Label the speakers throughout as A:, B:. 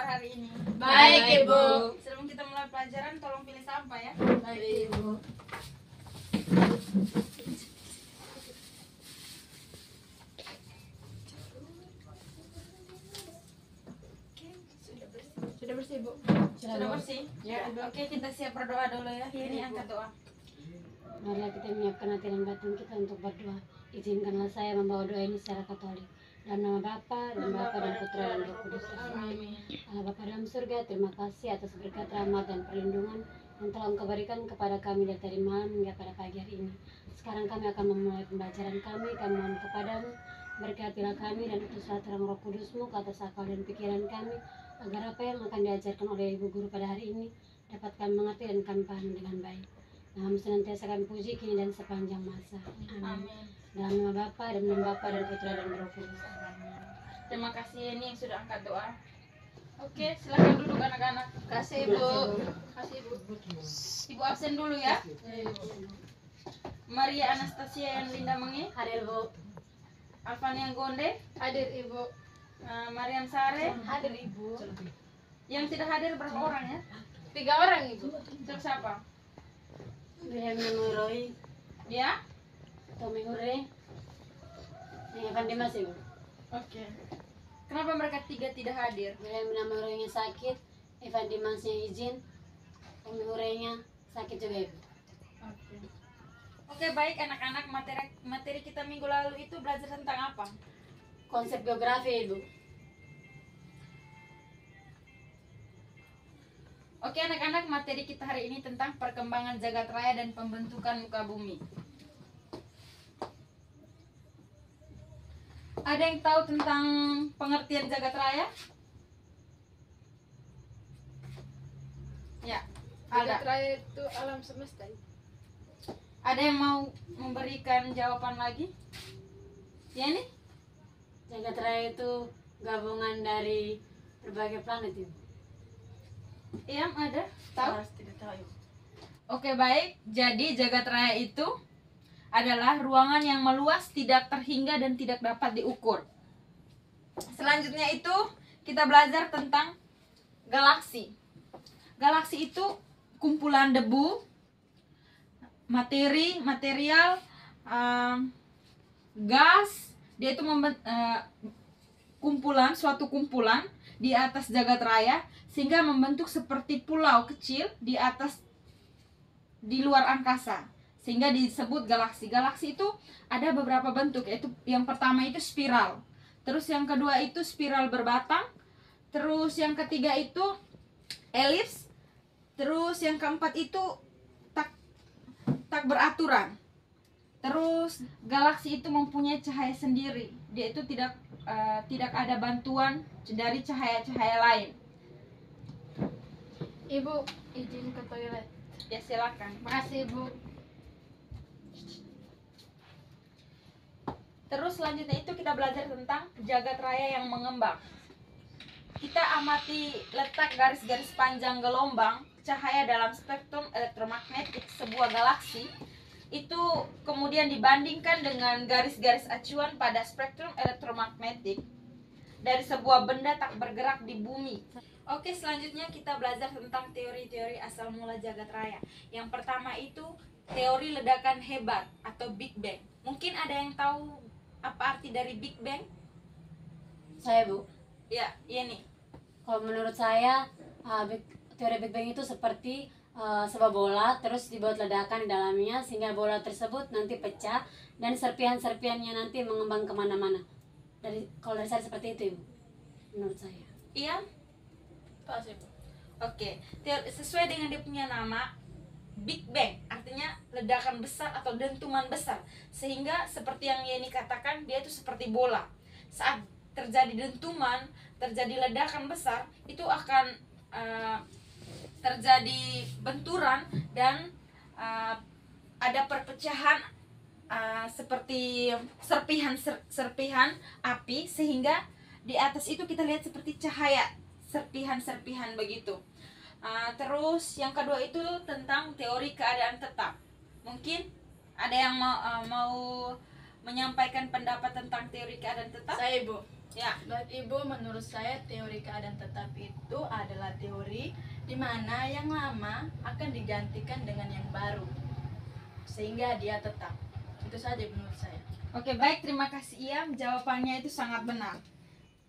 A: kabar hari ini?
B: Baik, Ibu.
A: Sebelum kita mulai pelajaran, tolong pilih sampah ya.
B: Baik, Ibu. Sudah bersih, Bu.
A: Sudah bersih?
B: Ya.
A: Oke, kita siap berdoa dulu ya. Ini angkat doa.
C: Marilah kita menyiapkan hati dan batin kita untuk berdoa. Izinkanlah saya membawa doa ini secara Katolik. Dalam nama Bapa dan Putra dan Roh Kudus.
A: Amin.
C: Allah Bapa dalam surga, terima kasih atas berkat rahmat dan perlindungan yang telah Engkau berikan kepada kami dari tadi malam hingga pada pagi hari ini. Sekarang kami akan memulai pembelajaran kami. Kami mohon kepadamu, berkatilah kami dan utuslah terang Roh Kudus-Mu ke atas akal dan pikiran kami, agar apa yang akan diajarkan oleh Ibu Guru pada hari ini dapat kami mengerti dan kami pahami dengan baik. Nama senantiasa kami puji kini dan sepanjang masa. Amin.
A: Amin.
C: Dalam nama Bapa dan Putra dan Roh Kudus.
A: Terima kasih ini yang sudah angkat doa. Oke, silakan duduk anak-anak.
B: Kasih, Bu. Kasih, Bu.
A: Ibu absen dulu ya. Maria Anastasia yang Linda Mengi,
C: Hadir Bu.
A: Alfania Gonde,
B: Hadir, Ibu.
A: Mariam Sare.
B: Hadir, Ibu.
A: Yang tidak hadir berapa orang ya?
B: 3 orang, Ibu.
A: Terus siapa?
C: Wilhelmina Roy,
A: Ya?
C: Tommy Hure, yang Evan Dimas Ibu.
A: Oke. Kenapa mereka 3 tidak hadir?
C: Wilhelmina Roy-nya sakit, Evan Dimasnya izin, Tommy Hure-nya sakit juga Ibu.
A: Oke. Oke, baik anak-anak, materi kita minggu lalu itu belajar tentang apa?
C: Konsep geografi Ibu.
A: Oke anak-anak, materi kita hari ini tentang perkembangan jagat raya dan pembentukan muka bumi. Ada yang tahu tentang pengertian jagat raya? Ya,
B: Jagat
A: ada.
B: raya itu alam semesta, Ibu.
A: Ada yang mau memberikan jawaban lagi? Ya nih?
C: Jagat raya itu gabungan dari berbagai planet Ibu.
A: Iya, ada. Tahu?
B: Tidak tahu.
A: Oke, baik. Jadi jagat raya itu adalah ruangan yang meluas, tidak terhingga dan tidak dapat diukur. Selanjutnya itu kita belajar tentang galaksi. Galaksi itu kumpulan debu, material, gas. Dia itu suatu kumpulan di atas jagat raya sehingga membentuk seperti pulau kecil di luar angkasa, sehingga disebut galaksi. Galaksi itu ada beberapa bentuk, yaitu yang pertama itu spiral, terus yang kedua itu spiral berbatang, terus yang ketiga itu elips, terus yang keempat itu tak beraturan. Terus galaksi itu mempunyai cahaya sendiri, dia itu tidak ada bantuan dari cahaya-cahaya lain.
B: Ibu, izin ke toilet.
A: Ya silakan.
B: Makasih, Bu.
A: Terus selanjutnya itu kita belajar tentang jagat raya yang mengembang. Kita amati letak garis-garis panjang gelombang cahaya dalam spektrum elektromagnetik sebuah galaksi. Itu kemudian dibandingkan dengan garis-garis acuan pada spektrum elektromagnetik dari sebuah benda tak bergerak di bumi. Oke, selanjutnya kita belajar tentang teori-teori asal mula jagat raya. Yang pertama itu teori ledakan hebat atau Big Bang. Mungkin ada yang tahu apa arti dari Big Bang?
C: Saya Bu.
A: Ya, iya nih.
C: Kalau menurut saya, teori Big Bang itu seperti sebuah bola, terus dibuat ledakan di dalamnya sehingga bola tersebut nanti pecah dan serpihan-serpihannya nanti mengembang kemana-mana. Kalau dari saya seperti itu Ibu, menurut saya.
A: Iya?
B: Kasih, Bu.
A: Oke, sesuai dengan dia punya nama, Big Bang artinya ledakan besar atau dentuman besar, sehingga seperti yang Yeni katakan, dia itu seperti bola. Saat terjadi dentuman, terjadi ledakan besar, itu akan terjadi benturan dan ada perpecahan seperti serpihan api, sehingga di atas itu kita lihat seperti cahaya serpihan-serpihan begitu. Terus yang kedua itu tentang teori keadaan tetap. Mungkin ada yang mau menyampaikan pendapat tentang teori keadaan tetap?
B: Saya, Bu.
A: Ya,
B: Baik Ibu, menurut saya teori keadaan tetap itu adalah teori di mana yang lama akan digantikan dengan yang baru sehingga dia tetap. Itu saja menurut saya.
A: oke baik, terima kasih Iam. Jawabannya itu sangat benar.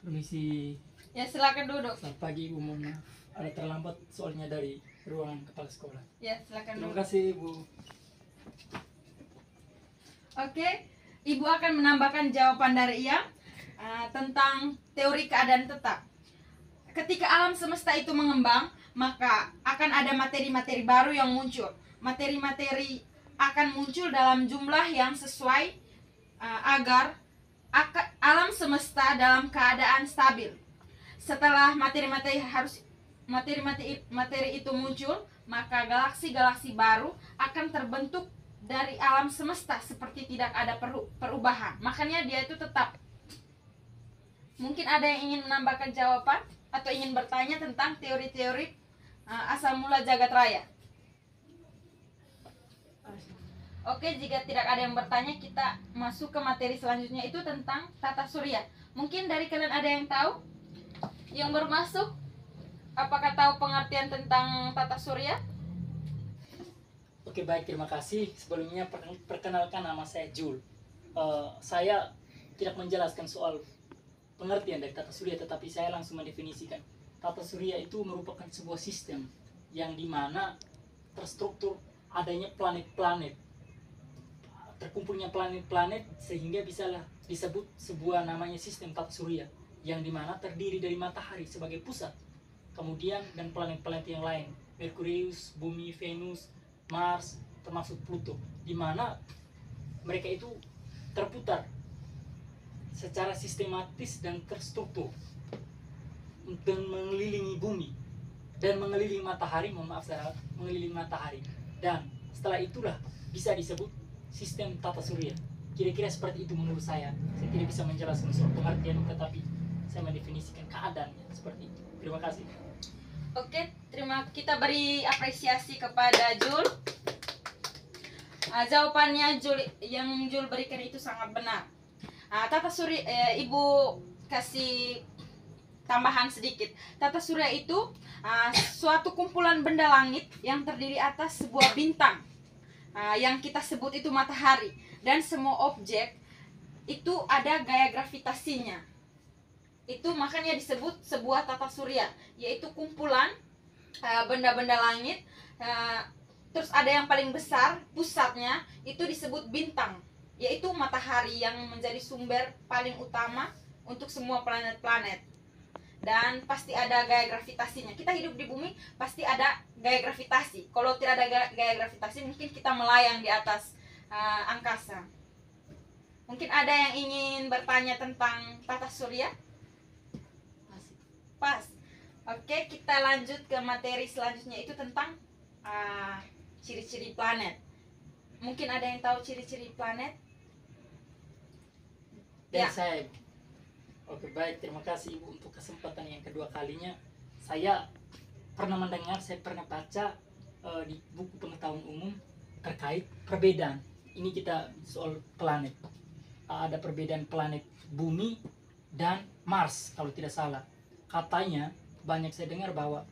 D: Permisi,
A: Ya silakan duduk.
D: selamat pagi Ibu, mohon maaf ada terlambat soalnya dari ruangan kepala sekolah.
A: Ya silakan
D: Terima
A: duduk.
D: kasih Ibu.
A: Oke, Ibu akan menambahkan jawaban dari Iam tentang teori keadaan tetap. Ketika alam semesta itu mengembang, maka akan ada materi-materi baru yang muncul. Materi-materi akan muncul dalam jumlah yang sesuai agar alam semesta dalam keadaan stabil. Setelah materi-materi itu muncul, maka galaksi-galaksi baru akan terbentuk dari alam semesta seperti tidak ada perubahan. Makanya dia itu tetap. Mungkin ada yang ingin menambahkan jawaban atau ingin bertanya tentang teori-teori asal mula jagat raya. Oke, jika tidak ada yang bertanya, kita masuk ke materi selanjutnya, itu tentang tata surya. Mungkin dari kalian ada yang tahu? Yang baru masuk, apakah tahu pengertian tentang tata surya?
D: Oke baik, terima kasih. Sebelumnya perkenalkan, nama saya Jul. Saya tidak menjelaskan soal pengertian dari tata surya, tetapi saya langsung mendefinisikan. Tata surya itu merupakan sebuah sistem yang dimana terstruktur adanya planet-planet, terkumpulnya planet-planet, sehingga bisalah disebut sebuah namanya sistem tata surya, yang dimana terdiri dari matahari sebagai pusat, kemudian dan planet-planet yang lain, Merkurius, Bumi, Venus, Mars, termasuk Pluto, dimana mereka itu terputar secara sistematis dan terstruktur dan mengelilingi bumi dan mengelilingi matahari, mengelilingi matahari, dan setelah itulah bisa disebut sistem tata surya. Kira-kira seperti itu menurut saya. Saya tidak bisa menjelaskan soal pengertian, tetapi saya mendefinisikan keadaannya seperti itu. Terima kasih.
A: Oke, kita beri apresiasi kepada Jul. Jawabannya yang Jul berikan itu sangat benar. Tata surya, Ibu kasih tambahan sedikit. Tata surya itu suatu kumpulan benda langit yang terdiri atas sebuah bintang, yang kita sebut itu matahari, dan semua objek itu ada gaya gravitasinya. Itu makanya disebut sebuah tata surya, yaitu kumpulan benda-benda langit. Terus ada yang paling besar, pusatnya itu disebut bintang, yaitu matahari yang menjadi sumber paling utama untuk semua planet-planet. Dan pasti ada gaya gravitasinya. Kita hidup di bumi pasti ada gaya gravitasi. Kalau tidak ada gaya gravitasi, mungkin kita melayang di atas angkasa. Mungkin ada yang ingin bertanya tentang tata surya? Pas. Oke, kita lanjut ke materi selanjutnya, itu tentang ciri-ciri planet. Mungkin ada yang tahu ciri-ciri planet?
D: Dan
A: Ya.
D: saya, oke baik, terima kasih Ibu untuk kesempatan yang kedua kalinya. Saya pernah mendengar, saya pernah baca di buku pengetahuan umum terkait perbedaan. Ini kita soal planet. Ada perbedaan planet Bumi dan Mars kalau tidak salah. Katanya banyak saya dengar bahwa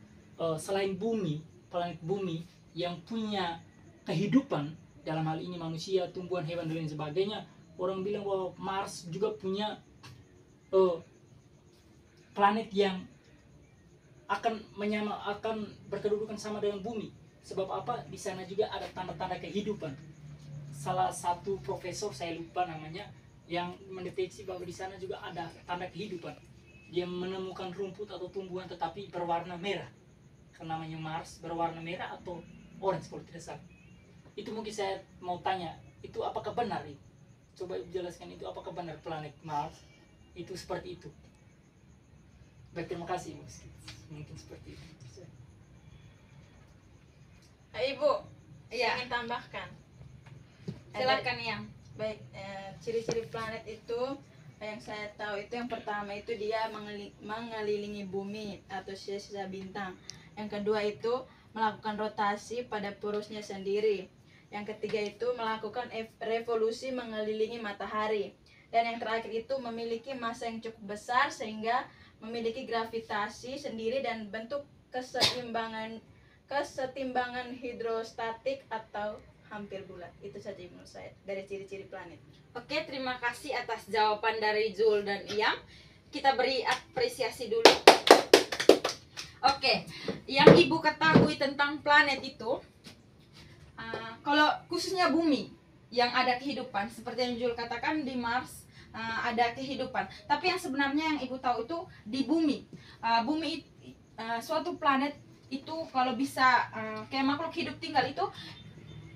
D: selain Bumi, planet Bumi yang punya kehidupan, dalam hal ini manusia, tumbuhan, hewan dan lain sebagainya, orang bilang bahwa Mars juga punya planet yang akan berkedudukan sama dengan Bumi. Sebab apa? Di sana juga ada tanda-tanda kehidupan. Salah satu profesor, saya lupa namanya, yang mendeteksi bahwa di sana juga ada tanda kehidupan. Dia menemukan rumput atau tumbuhan tetapi berwarna merah. Karena namanya Mars, berwarna merah atau orange kalau tidak salah. Itu mungkin saya mau tanya, itu apakah benar itu? Coba jelaskan, itu apakah benar planet Mars itu seperti itu? Baik, terima kasih. Mungkin seperti itu.
B: Ibu,
A: Iya.
B: saya ingin tambahkan.
A: Silakan yang.
B: Baik, ciri-ciri planet itu yang saya tahu itu yang pertama itu dia mengelilingi bumi atau sisa bintang. Yang kedua itu melakukan rotasi pada porosnya sendiri. Yang ketiga itu melakukan revolusi mengelilingi matahari. Dan yang terakhir itu memiliki massa yang cukup besar sehingga memiliki gravitasi sendiri dan bentuk kesetimbangan hidrostatik atau hampir bulat. Itu saja menurut saya dari ciri-ciri planet.
A: Oke, terima kasih atas jawaban dari Jul dan Iyam. Kita beri apresiasi dulu. Oke, yang Ibu ketahui tentang planet itu, kalau khususnya bumi yang ada kehidupan, seperti yang Jul katakan di Mars ada kehidupan. Tapi yang sebenarnya yang Ibu tahu itu di bumi. Suatu planet itu kalau bisa kayak makhluk hidup tinggal itu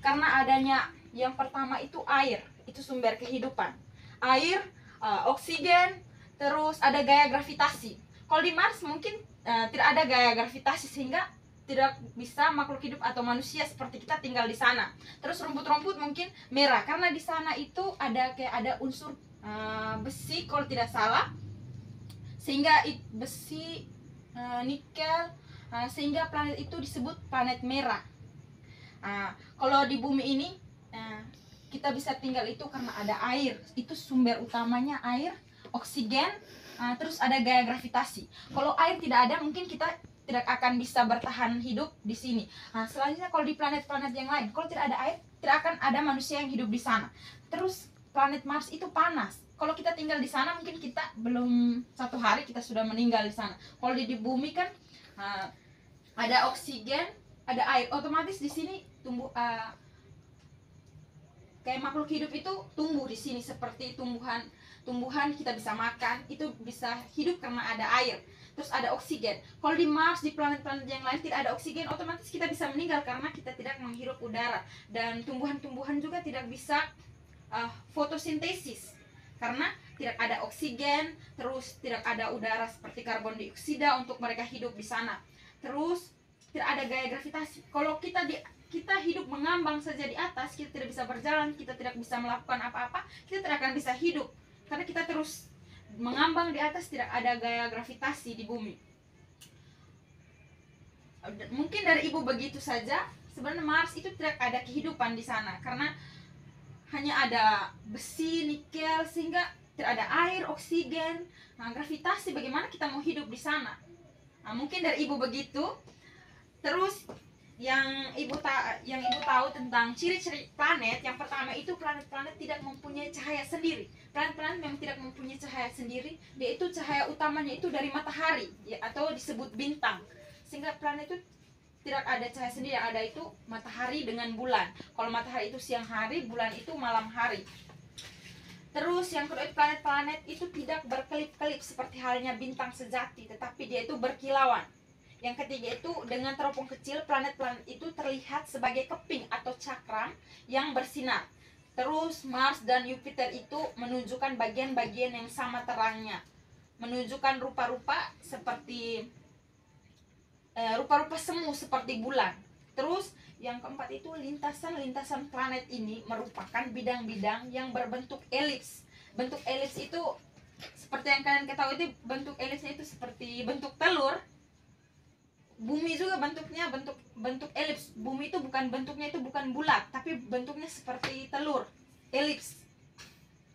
A: karena adanya yang pertama itu air, itu sumber kehidupan. Air, oksigen, terus ada gaya gravitasi. Kalau di Mars mungkin tidak ada gaya gravitasi sehingga tidak bisa makhluk hidup atau manusia seperti kita tinggal di sana. Terus rumput-rumput mungkin merah karena di sana itu ada unsur besi kalau tidak salah, sehingga besi, nikel, sehingga planet itu disebut planet merah. Kalau di bumi ini kita bisa tinggal itu karena ada air, itu sumber utamanya air, oksigen, terus ada gaya gravitasi. Kalau air tidak ada mungkin kita tidak akan bisa bertahan hidup di sini. Selanjutnya kalau di planet-planet yang lain, kalau tidak ada air, tidak akan ada manusia yang hidup di sana. Terus planet Mars itu panas. Kalau kita tinggal di sana mungkin kita belum 1 hari kita sudah meninggal di sana. Kalau di bumi kan ada oksigen, ada air, otomatis di sini tumbuh kayak makhluk hidup itu tumbuh di sini seperti tumbuhan kita bisa makan, itu bisa hidup karena ada air. Terus ada oksigen. Kalau di Mars, di planet-planet yang lain tidak ada oksigen, otomatis kita bisa meninggal karena kita tidak menghirup udara. Dan tumbuhan-tumbuhan juga tidak bisa fotosintesis karena tidak ada oksigen, terus tidak ada udara seperti karbon dioksida untuk mereka hidup di sana. Terus tidak ada gaya gravitasi. Kalau kita hidup mengambang saja di atas, kita tidak bisa berjalan, kita tidak bisa melakukan apa-apa, kita tidak akan bisa hidup karena kita terus mengambang di atas, tidak ada gaya gravitasi di bumi. Mungkin dari Ibu begitu saja. Sebenarnya Mars itu tidak ada kehidupan di sana karena hanya ada besi, nikel, sehingga tidak ada air, oksigen, gravitasi. Bagaimana kita mau hidup di sana? Mungkin dari Ibu begitu. Terus yang ibu tahu tentang ciri-ciri planet, yang pertama itu planet-planet tidak mempunyai cahaya sendiri. Planet-planet memang tidak mempunyai cahaya sendiri, yaitu cahaya utamanya itu dari matahari atau disebut bintang. Sehingga planet itu tidak ada cahaya sendiri, yang ada itu matahari dengan bulan. Kalau matahari itu siang hari, bulan itu malam hari. Terus yang kedua, planet-planet itu tidak berkelip-kelip seperti halnya bintang sejati, tetapi dia itu berkilauan. Yang ketiga itu dengan teropong kecil, planet-planet itu terlihat sebagai keping atau cakram yang bersinar. Terus Mars dan Jupiter itu menunjukkan bagian-bagian yang sama terangnya, menunjukkan rupa-rupa seperti rupa-rupa semu seperti bulan. Terus yang keempat itu lintasan-lintasan planet ini merupakan bidang-bidang yang berbentuk elips. Bentuk elips itu seperti yang kalian ketahui, itu bentuk elipsnya itu seperti bentuk telur. Bumi juga bentuknya bentuk elips. Bumi itu bentuknya bukan bulat, tapi bentuknya seperti telur, elips.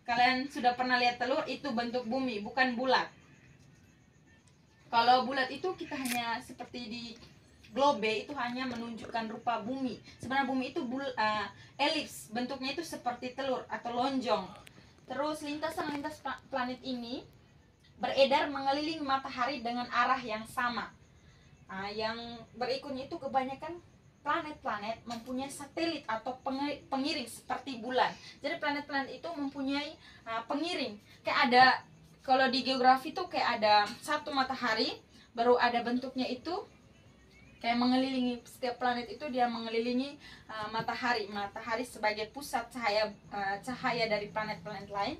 A: Kalian sudah pernah lihat telur, itu bentuk bumi, bukan bulat. Kalau bulat itu kita hanya seperti di globe, itu hanya menunjukkan rupa bumi. Sebenarnya bumi itu elips, bentuknya itu seperti telur atau lonjong. Terus lintasan-lintas planet ini beredar mengelilingi matahari dengan arah yang sama. Yang berikutnya itu kebanyakan planet-planet mempunyai satelit atau pengiring seperti bulan. Jadi planet-planet itu mempunyai pengiring. Kayak ada, kalau di geografi itu kayak ada satu matahari, baru ada bentuknya itu kayak mengelilingi, setiap planet itu dia mengelilingi matahari. Matahari sebagai pusat cahaya dari planet-planet lain.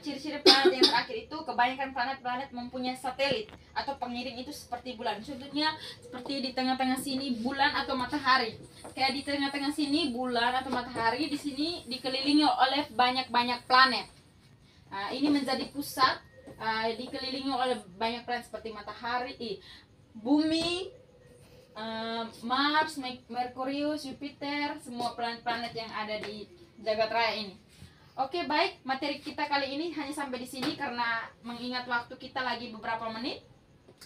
A: Ciri-ciri planet yang terakhir itu kebanyakan planet-planet mempunyai satelit atau pengiring itu seperti bulan. Contohnya seperti di tengah-tengah sini bulan atau matahari. Kayak di tengah-tengah sini bulan atau matahari, di sini dikelilingi oleh banyak-banyak planet. Ini menjadi pusat, dikelilingi oleh banyak planet seperti matahari, bumi, Mars, Merkurius, Jupiter, semua planet-planet yang ada di jagat raya ini. Oke, baik. Materi kita kali ini hanya sampai di sini karena mengingat waktu kita lagi beberapa menit.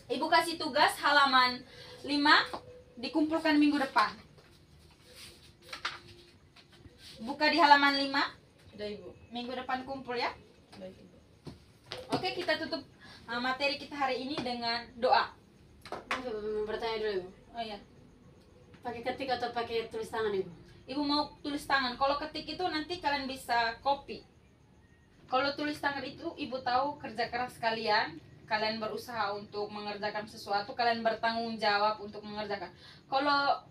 A: Ibu kasih tugas halaman 5 dikumpulkan minggu depan. Buka di halaman 5.
B: Udah Ibu.
A: Minggu depan kumpul ya.
B: Baik Ibu.
A: Oke, kita tutup materi kita hari ini dengan doa.
C: Ibu mau bertanya dulu Ibu.
A: Oh iya.
C: Pakai ketik atau pakai tulis tangan Ibu?
A: Ibu mau tulis tangan. Kalau ketik itu nanti kalian bisa copy. Kalau tulis tangan itu ibu tahu kerja keras kalian. Kalian berusaha untuk mengerjakan sesuatu. Kalian bertanggung jawab untuk mengerjakan. Kalau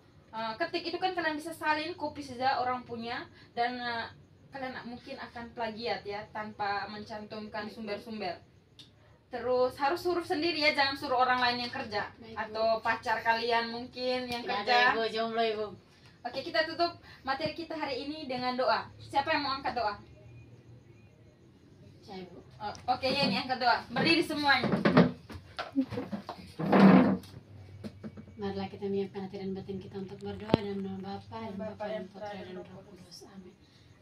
A: ketik itu kan kalian bisa salin, copy saja orang punya. Dan kalian mungkin akan plagiat ya, tanpa mencantumkan sumber-sumber. Terus harus huruf sendiri ya, jangan suruh orang lain yang kerja.
C: Baik, Bu.
A: Atau pacar kalian mungkin yang
C: Tidak
A: kerja.
C: ada Ibu, jomblo Ibu.
A: Oke, kita tutup materi kita hari ini dengan doa. Siapa yang mau angkat doa?
C: Saya Ibu.
A: Oke, ya ini angkat doa. Berdiri semuanya.
C: Marilah kita menyiapkan hati dan batin kita untuk berdoa dalam nama Bapa dan Bapa dan Putra dan Roh Kudus. Amin.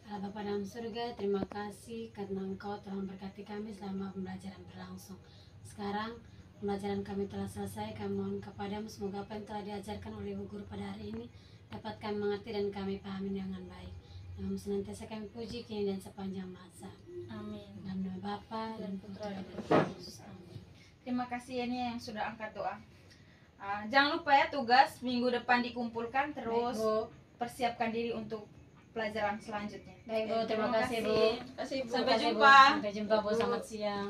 C: Allah Bapa dalam surga, terima kasih karena Engkau telah memberkati kami selama pembelajaran berlangsung. Sekarang pembelajaran kami telah selesai. Kami mohon kepadamu semoga apa yang telah diajarkan oleh Ibu Guru pada hari ini dapat kami mengerti dan kami pahami dengan baik. Namun senantiasa kami puji kini dan sepanjang masa.
A: Amin.
C: Dalam nama Bapa dan Putra dan Roh Kudus. Amin.
A: Terima kasih ini yang sudah angkat doa. Jangan lupa ya, tugas minggu depan dikumpulkan, terus
C: Baik, Bu.
A: persiapkan diri untuk pelajaran selanjutnya.
C: Baik Bu, terima kasih Bu.
B: Terima kasih Ibu.
A: Sampai
C: Terima kasih, Bu.
A: jumpa.
C: Sampai jumpa Bu, selamat siang.